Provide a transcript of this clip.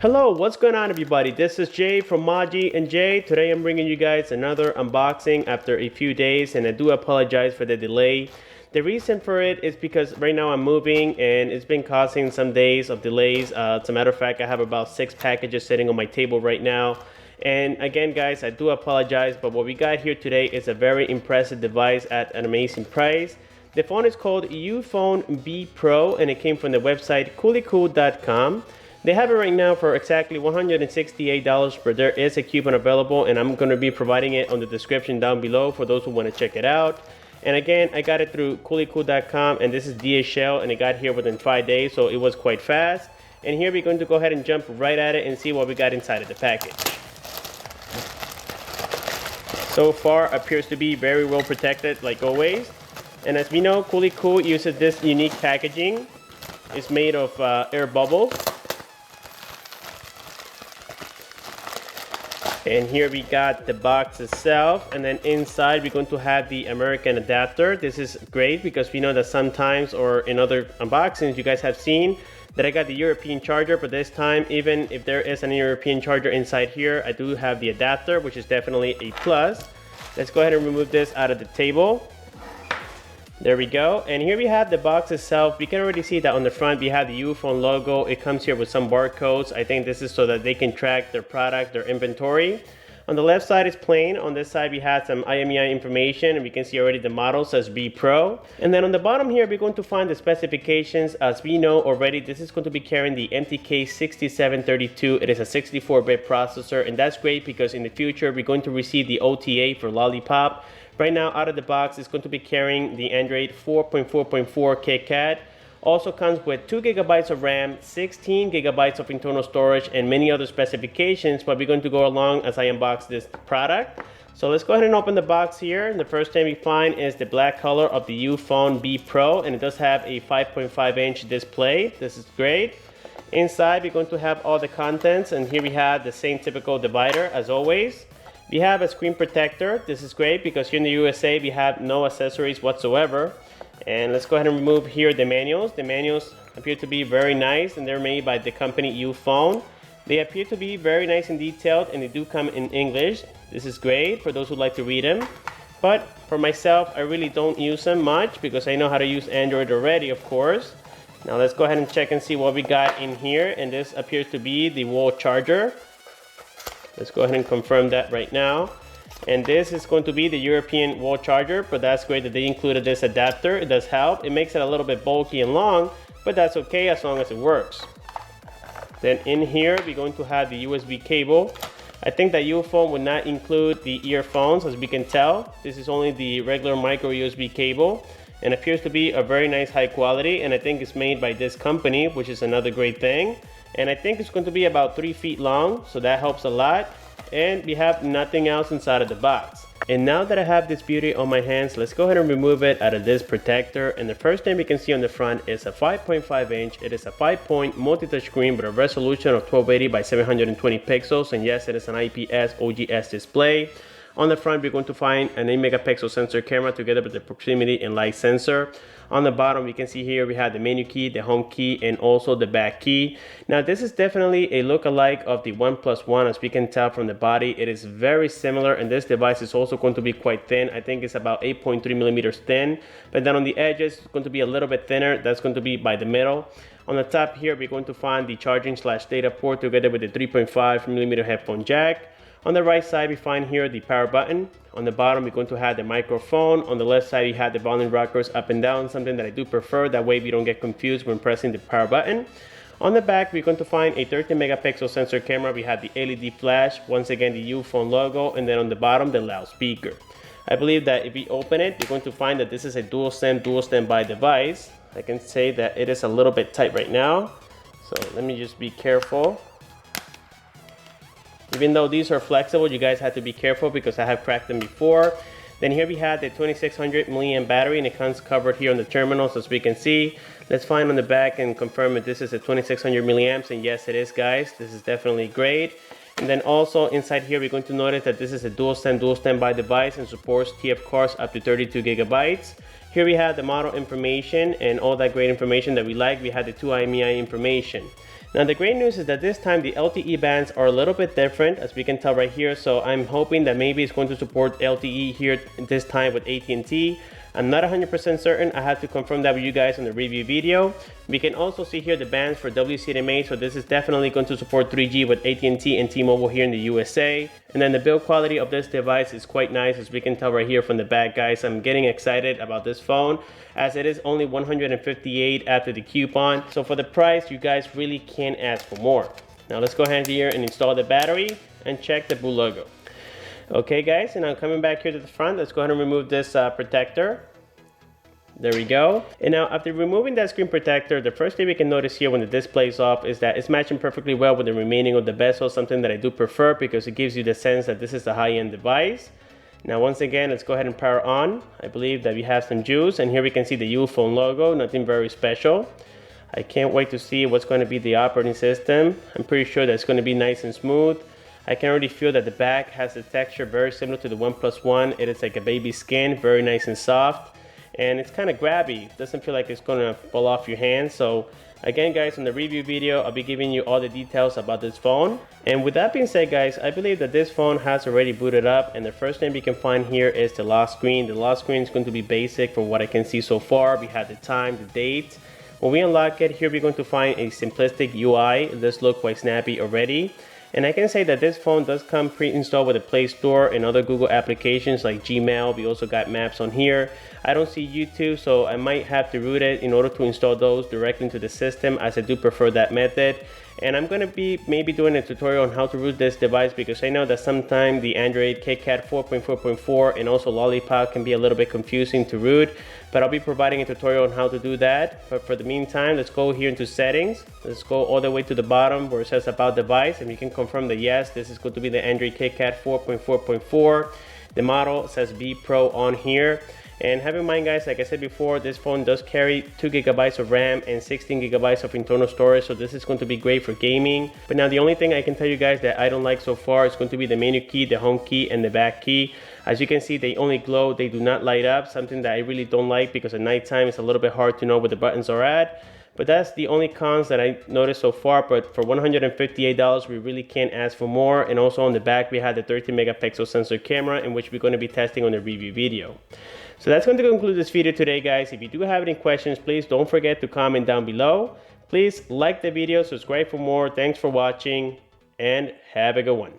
Hello, what's going on everybody? This is Jay from Maji and Jay. Today I'm bringing you guys another unboxing after a few days, and I do apologize for the delay. The reason for it is because right now I'm moving and it's been causing some days of delays. As a matter of fact, I have about 6 packages sitting on my table right now. And again guys, I do apologize, but what we got here today is a very impressive device at an amazing price. The phone is called Ulefone B Pro and it came from the website coolicool.com. They have it right now for exactly $168, but there is a coupon available and I'm going to be providing it on the description down below for those who want to check it out. And again, I got it through coolicool.com and this is DHL and it got here within 5 days, so it was quite fast. And here we're going to go ahead and jump right at it and see what we got inside of the package. So far appears to be very well protected like always. And as we know, Coolicool uses this unique packaging. It's made of air bubbles. And here we got the box itself, and then inside we're going to have the American adapter. This is great because we know that sometimes, or in other unboxings, you guys have seen that I got the European charger, but this time, even if there is an European charger inside here, I do have the adapter, which is definitely a plus. Let's go ahead and remove this out of the table. There we go. And here we have the box itself. We can already see that on the front we have the Ulefone logo. It comes here with some barcodes. I think this is so that they can track their product, their inventory. On the left side is plain. On this side we have some IMEI information, and we can see already the model says B Pro. And then on the bottom here we're going to find the specifications. As we know already, this is going to be carrying the MTK6732. It is a 64-bit processor, and that's great because in the future we're going to receive the OTA for Lollipop. Right now, out of the box, it's going to be carrying the Android 4.4.4 Kitkat. Also comes with 2 GB of RAM, 16 GB of internal storage, and many other specifications, but we're going to go along as I unbox this product. So let's go ahead and open the box here. And the first thing we find is the black color of the Ulefone B Pro, and it does have a 5.5-inch display. This is great. Inside, we're going to have all the contents, and here we have the same typical divider as always. We have a screen protector. This is great because here in the USA we have no accessories whatsoever. And let's go ahead and remove here the manuals. The manuals appear to be very nice, and they're made by the company Ulefone. They appear to be very nice and detailed, and they do come in English. This is great for those who like to read them. But for myself, I really don't use them much because I know how to use Android already, of course. Now let's go ahead and check and see what we got in here. And this appears to be the wall charger. Let's go ahead and confirm that right now. And this is going to be the European wall charger, but that's great that they included this adapter. It does help. It makes it a little bit bulky and long, but that's okay as long as it works. Then in here, we're going to have the USB cable. I think that Ulefone would not include the earphones, as we can tell. This is only the regular micro USB cable, and appears to be a very nice high quality, and I think it's made by this company, which is another great thing. And I think it's going to be about 3 feet long, so that helps a lot. And we have nothing else inside of the box. And now that I have this beauty on my hands, let's go ahead and remove it out of this protector. And the first thing we can see on the front is a 5.5-inch. It is a 5-point multi-touch screen with a resolution of 1280 by 720 pixels. And yes, it is an IPS OGS display. On the front, we're going to find an 8-megapixel sensor camera together with the proximity and light sensor. On the bottom, we can see here we have the menu key, the home key, and also the back key. Now, this is definitely a look-alike of the OnePlus One, as we can tell from the body. It is very similar, and this device is also going to be quite thin. I think it's about 8.3 millimeters thin, but then on the edges, it's going to be a little bit thinner. That's going to be by the middle. On the top here, we're going to find the charging/data port together with the 3.5 millimeter headphone jack. On the right side, we find here the power button. On the bottom, we're going to have the microphone. On the left side, you have the volume rockers up and down, something that I do prefer. That way we don't get confused when pressing the power button. On the back, we're going to find a 13-megapixel sensor camera. We have the LED flash, once again the Ulefone logo, and then on the bottom, the loudspeaker. I believe that if we open it, you're going to find that this is a dual standby device. I can say that it is a little bit tight right now. So let me just be careful. Even though these are flexible, you guys have to be careful because I have cracked them before. Then here we have the 2600 milliamp battery, and it comes covered here on the terminals, as we can see. Let's find on the back and confirm if this is a 2600 milliamps, and yes it is, guys. This is definitely great. And then also inside here, we're going to notice that this is a dual standby device and supports TF cards up to 32 gigabytes. Here we have the model information and all that great information that we like. We have the 2 IMEI information. Now the great news is that this time the LTE bands are a little bit different, as we can tell right here. So I'm hoping that maybe it's going to support LTE here this time with AT&T. I'm not 100% certain. I have to confirm that with you guys in the review video. We can also see here the bands for WCDMA, so this is definitely going to support 3G with AT&T and T-Mobile here in the USA. And then the build quality of this device is quite nice, as we can tell right here from the back, guys. I'm getting excited about this phone, as it is only $158 after the coupon. So for the price, you guys really can't ask for more. Now let's go ahead here and install the battery and check the boot logo. Okay guys, and now coming back here to the front, let's go ahead and remove this protector. There we go. And now after removing that screen protector, the first thing we can notice here when the display is off is that it's matching perfectly well with the remaining of the bezel, something that I do prefer because it gives you the sense that this is a high-end device. Now once again, let's go ahead and power on. I believe that we have some juice, and here we can see the Ulefone logo, nothing very special. I can't wait to see what's going to be the operating system. I'm pretty sure that it's going to be nice and smooth. I can already feel that the back has a texture very similar to the OnePlus One. It is like a baby skin, very nice and soft, and it's kind of grabby. It doesn't feel like it's going to fall off your hand. So again guys, in the review video, I'll be giving you all the details about this phone. And with that being said guys, I believe that this phone has already booted up, and the first thing we can find here is the lock screen. The lock screen is going to be basic from what I can see so far. We have the time, the date. When we unlock it, here we're going to find a simplistic UI. It does look quite snappy already. And I can say that this phone does come pre-installed with the Play Store and other Google applications like Gmail. We also got Maps on here. I don't see YouTube, so I might have to root it in order to install those directly into the system, as I do prefer that method. And I'm going to be maybe doing a tutorial on how to root this device, because I know that sometimes the Android Kitkat 4.4.4 and also Lollipop can be a little bit confusing to root, but I'll be providing a tutorial on how to do that. But for the meantime, let's go here into settings. Let's go all the way to the bottom where it says about device, and we can confirm that yes, this is going to be the Android Kitkat 4.4.4. The model says B Pro on here. And have in mind guys, like I said before, this phone does carry 2 GB of RAM and 16 GB of internal storage, so this is going to be great for gaming. But now the only thing I can tell you guys that I don't like so far is going to be the menu key, the home key, and the back key. As you can see, they only glow, they do not light up, something that I really don't like, because at nighttime it's a little bit hard to know where the buttons are at. But that's the only cons that I noticed so far. But for $158, we really can't ask for more. And also on the back, we had the 13 megapixel sensor camera, in which we're going to be testing on the review video. So that's going to conclude this video today, guys. If you do have any questions, please don't forget to comment down below. Please like the video, subscribe for more. Thanks for watching, and have a good one.